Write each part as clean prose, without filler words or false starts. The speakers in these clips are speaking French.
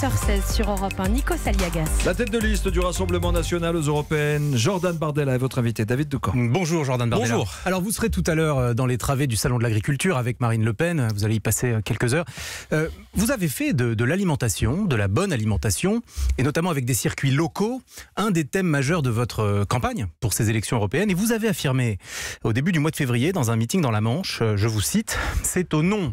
8h16 sur Europe 1. Nikos Aliagas. La tête de liste du Rassemblement national aux européennes, Jordan Bardella est votre invité. David Doucan. Bonjour Jordan Bardella. Bonjour. Alors vous serez tout à l'heure dans les travées du Salon de l'Agriculture avec Marine Le Pen. Vous allez y passer quelques heures. Vous avez fait de l'alimentation, de la bonne alimentation, et notamment avec des circuits locaux, un des thèmes majeurs de votre campagne pour ces élections européennes. Et vous avez affirmé au début du mois de février dans un meeting dans la Manche, je vous cite, « C'est au nom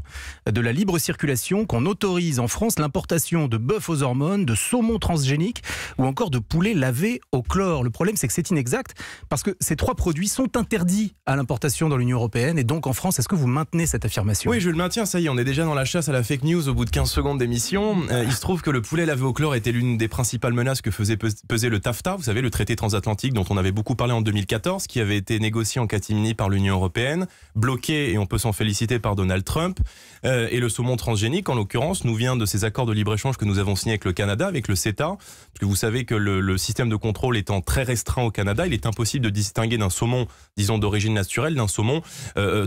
de la libre circulation qu'on autorise en France l'importation de bœuf aux hormones, de saumon transgénique ou encore de poulet lavé au chlore. » Le problème, c'est que c'est inexact parce que ces trois produits sont interdits à l'importation dans l'Union européenne et donc en France. Est-ce que vous maintenez cette affirmation ? Oui, je le maintiens. Ça y est, on est déjà dans la chasse à la fake news au bout de 15 secondes d'émission. Il se trouve que le poulet lavé au chlore était l'une des principales menaces que faisait peser le TAFTA, vous savez, le traité transatlantique dont on avait beaucoup parlé en 2014, qui avait été négocié en catimini par l'Union européenne, bloqué, et on peut s'en féliciter, par Donald Trump. Et le saumon transgénique, en l'occurrence, nous vient de ces accords de libre-échange que nous avons signés avec le Canada, avec le CETA, parce que vous savez que le système de contrôle étant très restreint au Canada, il est impossible de distinguer d'un saumon, disons, d'origine naturelle, d'un saumon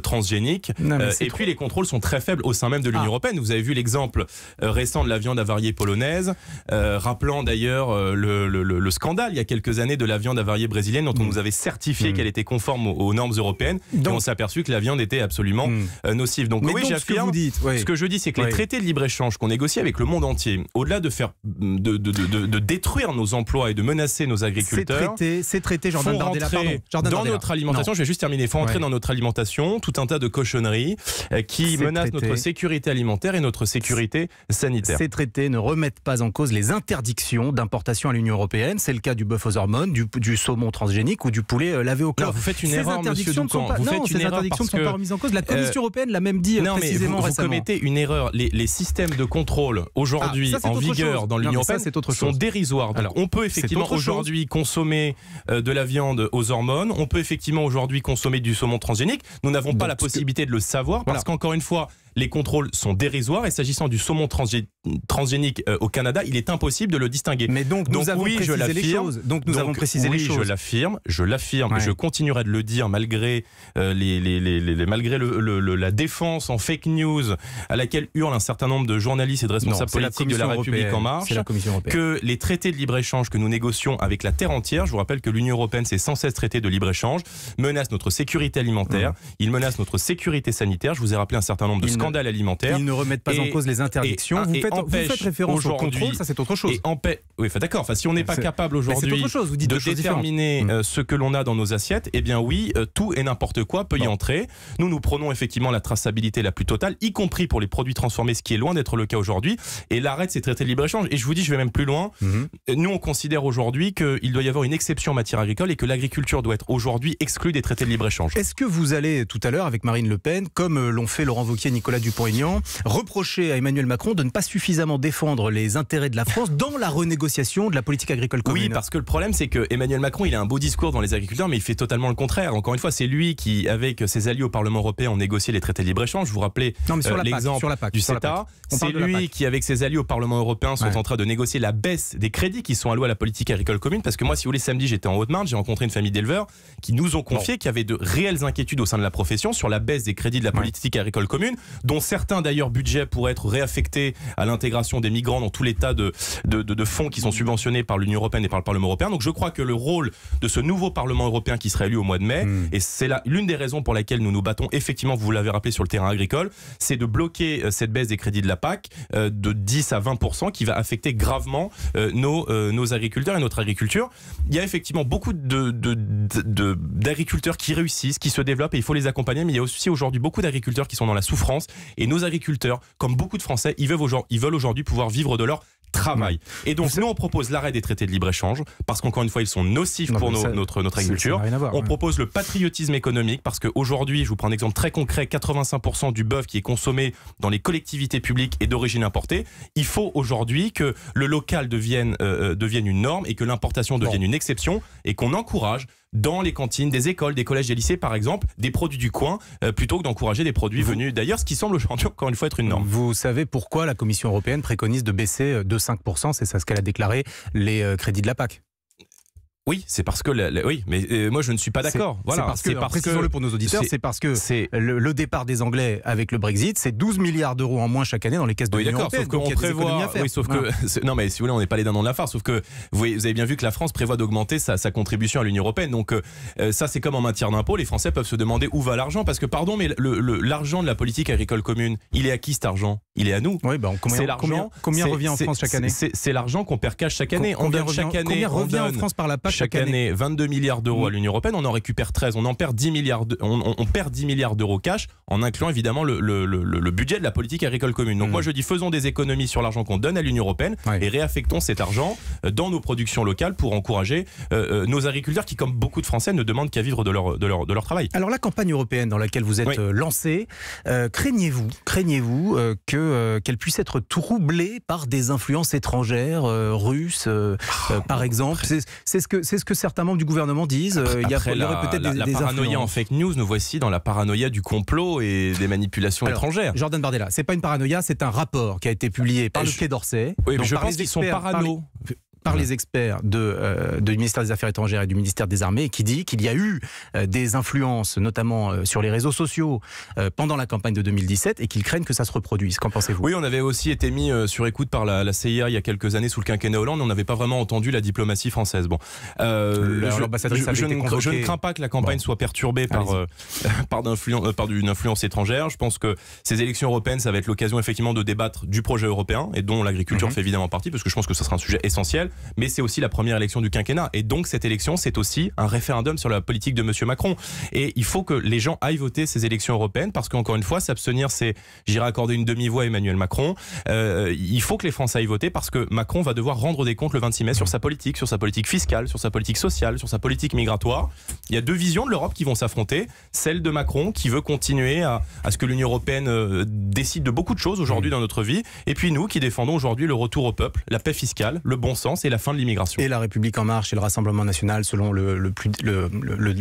transgénique. Et puis les contrôles sont très faibles au sein même de l'Union européenne. Vous avez vu l'exemple récent de la viande avariée polonaise, rappelant d'ailleurs le scandale il y a quelques années de la viande avariée brésilienne dont on nous avait certifié qu'elle était conforme aux normes européennes. Donc, et on s'est aperçu que la viande était absolument nocive. Donc oui, j'affirme. Ce que je dis, c'est que les traités de libre-échange qu'on négocie avec le monde entier, au-delà de faire de détruire nos emplois et de menacer nos agriculteurs, ces traités, Jordan Bardella, dans notre alimentation, je vais juste terminer, il faut entrer dans notre alimentation tout un tas de cochonneries qui menacent notre sécurité alimentaire et notre sécurité sanitaire. Ces traités ne remettent pas en cause les interdictions d'importation à l'Union européenne. C'est le cas du bœuf aux hormones, du saumon transgénique ou du poulet lavé au chlore. Vous faites une erreur, monsieur Doucan. Ces interdictions ne sont pas remises en cause. La Commission européenne l'a même dit précisément récemment. Vous commettez une erreur. Les systèmes de contrôle aujourd'hui en vigueur dans l'Union européenne sont dérisoires. Donc, on peut effectivement aujourd'hui consommer de la viande aux hormones. On peut effectivement aujourd'hui consommer du saumon transgénique. Nous n'avons pas la possibilité de le savoir parce qu'encore une fois, les contrôles sont dérisoires et s'agissant du saumon transgénique au Canada, il est impoble de le distinguer. Mais donc nous avons précisé les choses. Donc nous avons précisé les choses. Je l'affirme et je continuerai de le dire malgré la défense en fake news à laquelle hurlent un certain nombre de journalistes et de responsables politiques de la République en marche, que les traités de libre-échange que nous négocions avec la terre entière, je vous rappelle que l'Union européenne, c'est 116 traités de libre-échange, menacent notre sécurité alimentaire, ils menacent notre sécurité sanitaire. Je vous ai rappelé un certain nombre de scandales alimentaires. Ils ne remettent pas en cause les interdictions. Vous faites référence au contrôle, ça c'est autre chose. Oui, d'accord. Enfin, si on n'est pas capable aujourd'hui de déterminer ce que l'on a dans nos assiettes, eh bien oui, tout et n'importe quoi peut y entrer. Nous prenons effectivement la traçabilité la plus totale, y compris pour les produits transformés, ce qui est loin d'être le cas aujourd'hui, et l'arrêt de ces traités de libre-échange. Et je vous dis, je vais même plus loin. Nous, on considère aujourd'hui qu'il doit y avoir une exception en matière agricole et que l'agriculture doit être aujourd'hui exclue des traités de libre-échange. Est-ce que vous allez tout à l'heure avec Marine Le Pen, comme l'ont fait Laurent Wauquiez et Nicolas Dupont-Aignan, reprocher à Emmanuel Macron de ne pas suffisamment défendre les intérêts de la France dans la renégociation de la politique agricole commune? Oui, parce que le problème, c'est que Emmanuel Macron, il a un beau discours dans les agriculteurs, mais il fait totalement le contraire. Encore une fois, c'est lui qui, avec ses alliés au Parlement européen, ont négocié les traités de libre-échange. Je vous rappelais l'exemple du CETA. C'est lui qui, avec ses alliés au Parlement européen, sont en train de négocier la baisse des crédits qui sont alloués à la politique agricole commune. Parce que moi, si vous voulez, samedi, j'étais en Haute-Marne, j'ai rencontré une famille d'éleveurs qui nous ont confié qu'il y avait de réelles inquiétudes au sein de la profession sur la baisse des crédits de la politique agricole commune, dont certains d'ailleurs budgets pourraient être réaffectés à l'intégration des migrants dans tout l'état de fonds qui sont subventionnés par l'Union européenne et par le Parlement européen. Donc je crois que le rôle de ce nouveau Parlement européen qui sera élu au mois de mai, et c'est l'une des raisons pour laquelle nous nous battons effectivement, vous l'avez rappelé, sur le terrain agricole, c'est de bloquer cette baisse des crédits de la PAC de 10 à 20% qui va affecter gravement nos agriculteurs et notre agriculture. Il y a effectivement beaucoup d'agriculteurs qui réussissent, qui se développent et il faut les accompagner, mais il y a aussi aujourd'hui beaucoup d'agriculteurs qui sont dans la souffrance et nos agriculteurs, comme beaucoup de Français, ils veulent aujourd'hui pouvoir vivre de leur travail. Et donc nous on propose l'arrêt des traités de libre-échange parce qu'encore une fois ils sont nocifs pour notre agriculture. On propose le patriotisme économique parce qu'aujourd'hui, je vous prends un exemple très concret, 85% du bœuf qui est consommé dans les collectivités publiques est d'origine importée. Il faut aujourd'hui que le local devienne une norme et que l'importation devienne une exception et qu'on encourage dans les cantines des écoles, des collèges, des lycées par exemple, des produits du coin plutôt que d'encourager des produits venus d'ailleurs, ce qui semble aujourd'hui encore une fois être une norme. Vous savez pourquoi la Commission européenne préconise de baisser de 5%, c'est ça ce qu'elle a déclaré, les crédits de la PAC? Oui, c'est parce que oui, mais moi je ne suis pas d'accord. Voilà, c'est parce que précisons-le pour nos auditeurs, c'est parce que le départ des Anglais avec le Brexit, c'est 12 milliards d'euros en moins chaque année dans les caisses de l'Union européenne. Sauf qu'on prévoit. Oui, sauf que non, mais si vous voulez, on n'est pas les dindons de la farce. Sauf que vous avez bien vu que la France prévoit d'augmenter sa contribution à l'Union européenne. Donc ça, c'est comme en matière d'impôts. Les Français peuvent se demander où va l'argent, parce que pardon, mais l'argent de la politique agricole commune, il est à qui cet argent? Il est à nous. Oui, combien revient en France chaque année? C'est l'argent qu'on perd cash chaque année. Combien revient en France par la PAC chaque année? 22 milliards d'euros à l'Union européenne, on en récupère 13, on perd 10 milliards d'euros cash, en incluant évidemment le budget de la politique agricole commune. Donc moi je dis, faisons des économies sur l'argent qu'on donne à l'Union européenne et réaffectons cet argent dans nos productions locales pour encourager nos agriculteurs qui, comme beaucoup de Français, ne demandent qu'à vivre de leur travail. Alors la campagne européenne dans laquelle vous êtes lancé, craignez-vous qu'elle puisse être troublée par des influences étrangères, russes par exemple? C'est ce que certains membres du gouvernement disent. Il y aurait peut-être des paranoïa en fake news. Nous voici dans la paranoïa du complot et des manipulations étrangères. Jordan Bardella, c'est pas une paranoïa, c'est un rapport qui a été publié par le Quai d'Orsay. Oui, mais je pense qu'ils sont parano. Par les experts du ministère des Affaires étrangères et du ministère des Armées, qui dit qu'il y a eu des influences, notamment sur les réseaux sociaux, pendant la campagne de 2017, et qu'ils craignent que ça se reproduise. Qu'en pensez-vous? Oui, on avait aussi été mis sur écoute par la CIA il y a quelques années sous le quinquennat Hollande, on n'avait pas vraiment entendu la diplomatie française. Bon, je ne crains pas que la campagne soit perturbée par une influence étrangère. Je pense que ces élections européennes, ça va être l'occasion effectivement de débattre du projet européen, et dont l'agriculture fait évidemment partie, parce que je pense que ce sera un sujet essentiel. Mais c'est aussi la première élection du quinquennat. Et donc cette élection, c'est aussi un référendum sur la politique de M. Macron. Et il faut que les gens aillent voter ces élections européennes, parce qu'encore une fois, s'abstenir, c'est j'irai accorder une demi-voix à Emmanuel Macron. Il faut que les Français aillent voter, parce que Macron va devoir rendre des comptes le 26 mai sur sa politique fiscale, sur sa politique sociale, sur sa politique migratoire. Il y a deux visions de l'Europe qui vont s'affronter. Celle de Macron, qui veut continuer à ce que l'Union européenne décide de beaucoup de choses aujourd'hui dans notre vie. Et puis nous, qui défendons aujourd'hui le retour au peuple, la paix fiscale, le bon sens et la fin de l'immigration. Et la République en marche et le Rassemblement national, selon le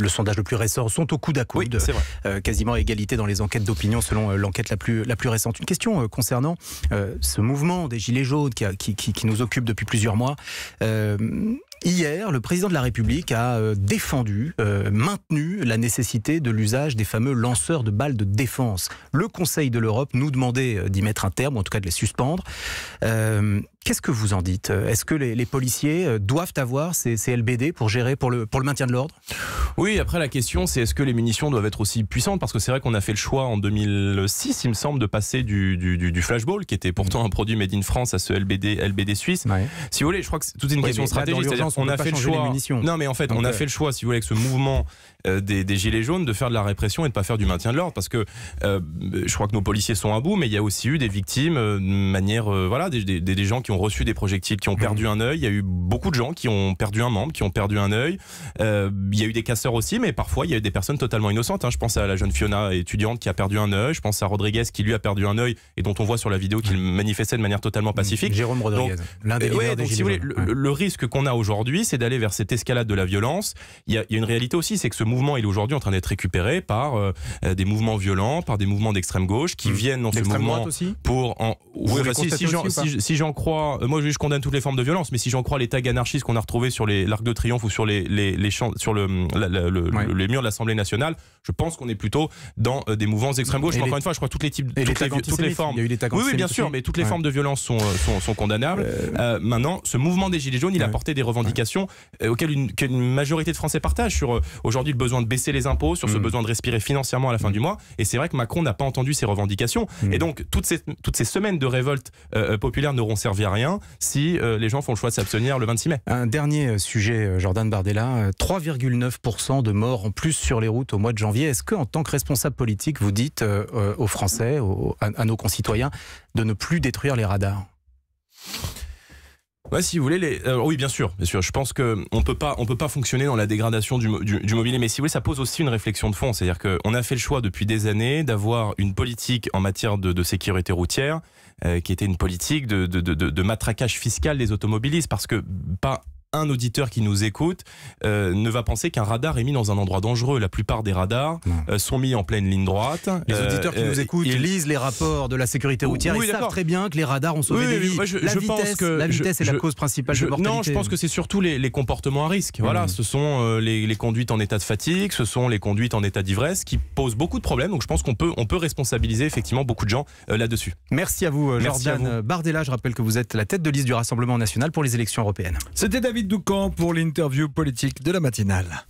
sondage le plus récent, sont au coude à coude. Oui, c'est vrai. Quasiment à égalité dans les enquêtes d'opinion, selon l'enquête la plus récente. Une question concernant ce mouvement des Gilets jaunes qui nous occupe depuis plusieurs mois. Hier, le président de la République a maintenu la nécessité de l'usage des fameux lanceurs de balles de défense. Le Conseil de l'Europe nous demandait d'y mettre un terme, ou en tout cas de les suspendre. Qu'est-ce que vous en dites? Est-ce que les policiers doivent avoir ces LBD pour gérer pour le maintien de l'ordre? Oui, après la question, c'est est-ce que les munitions doivent être aussi puissantes? Parce que c'est vrai qu'on a fait le choix en 2006, il me semble, de passer du flashball, qui était pourtant un produit made in France, à ce LBD suisse. Ouais. Si vous voulez, je crois que c'est toute une question stratégique. C'est-à-dire qu'on a fait le choix. Non, mais en fait, on a fait le choix, si vous voulez, avec ce mouvement des Gilets jaunes, de faire de la répression et de ne pas faire du maintien de l'ordre. Parce que je crois que nos policiers sont à bout, mais il y a aussi eu des victimes de manière. Des gens qui ont reçu des projectiles, qui ont perdu un œil. Il y a eu beaucoup de gens qui ont perdu un membre, qui ont perdu un œil. Il y a eu des casseurs aussi, mais parfois il y a eu des personnes totalement innocentes. Je pense à la jeune Fiona, étudiante, qui a perdu un œil. Je pense à Rodriguez, qui lui a perdu un œil et dont on voit sur la vidéo qu'il manifestait de manière totalement pacifique. Jérôme Rodriguez, l'un des leaders des Gilets jaunes. Le risque qu'on a aujourd'hui, c'est d'aller vers cette escalade de la violence. Il y a une réalité aussi, c'est que ce mouvement, il est aujourd'hui en train d'être récupéré par des mouvements violents, par des mouvements d'extrême gauche qui viennent dans ce mouvement pour si j'en crois, moi je condamne toutes les formes de violence, mais si j'en crois les tags anarchistes qu'on a retrouvés sur l'Arc de Triomphe ou sur les murs de l'Assemblée nationale, je pense qu'on est plutôt dans des mouvements d'extrême gauche. Encore une fois, je crois que toutes les formes. Oui, bien sûr, mais toutes les formes de violence sont condamnables. Maintenant, ce mouvement des Gilets jaunes, il a porté des revendications auxquelles une majorité de Français partagent, sur aujourd'hui le besoin de baisser les impôts, sur ce besoin de respirer financièrement à la fin du mois. Et c'est vrai que Macron n'a pas entendu ces revendications. Et donc toutes ces semaines de révolte populaire n'auront servi à rien si les gens font le choix de s'abstenir le 26 mai. Un dernier sujet, Jordan Bardella, 3,9% de morts en plus sur les routes au mois de janvier. Est-ce qu'en tant que responsable politique, vous dites aux Français, à nos concitoyens, de ne plus détruire les radars? Ouais, si vous voulez, oui, bien sûr. Je pense qu'on peut pas fonctionner dans la dégradation du mobilier, mais si vous voulez, ça pose aussi une réflexion de fond. C'est-à-dire qu'on a fait le choix depuis des années d'avoir une politique en matière de sécurité routière qui était une politique de matraquage fiscal des automobilistes, parce que pas un auditeur qui nous écoute ne va penser qu'un radar est mis dans un endroit dangereux. La plupart des radars sont mis en pleine ligne droite. Les auditeurs qui nous écoutent lisent les rapports de la sécurité routière et savent très bien que les radars ont sauvé des vies. La vitesse est la cause principale de mortalité. Non, je pense que c'est surtout les comportements à risque. Voilà, ce sont les conduites en état de fatigue, ce sont les conduites en état d'ivresse qui posent beaucoup de problèmes. Donc je pense qu'on peut responsabiliser effectivement beaucoup de gens là-dessus. Merci à vous, Jordan Bardella. Je rappelle que vous êtes la tête de liste du Rassemblement national pour les élections européennes. C'était David Doucan pour l'interview politique de la matinale.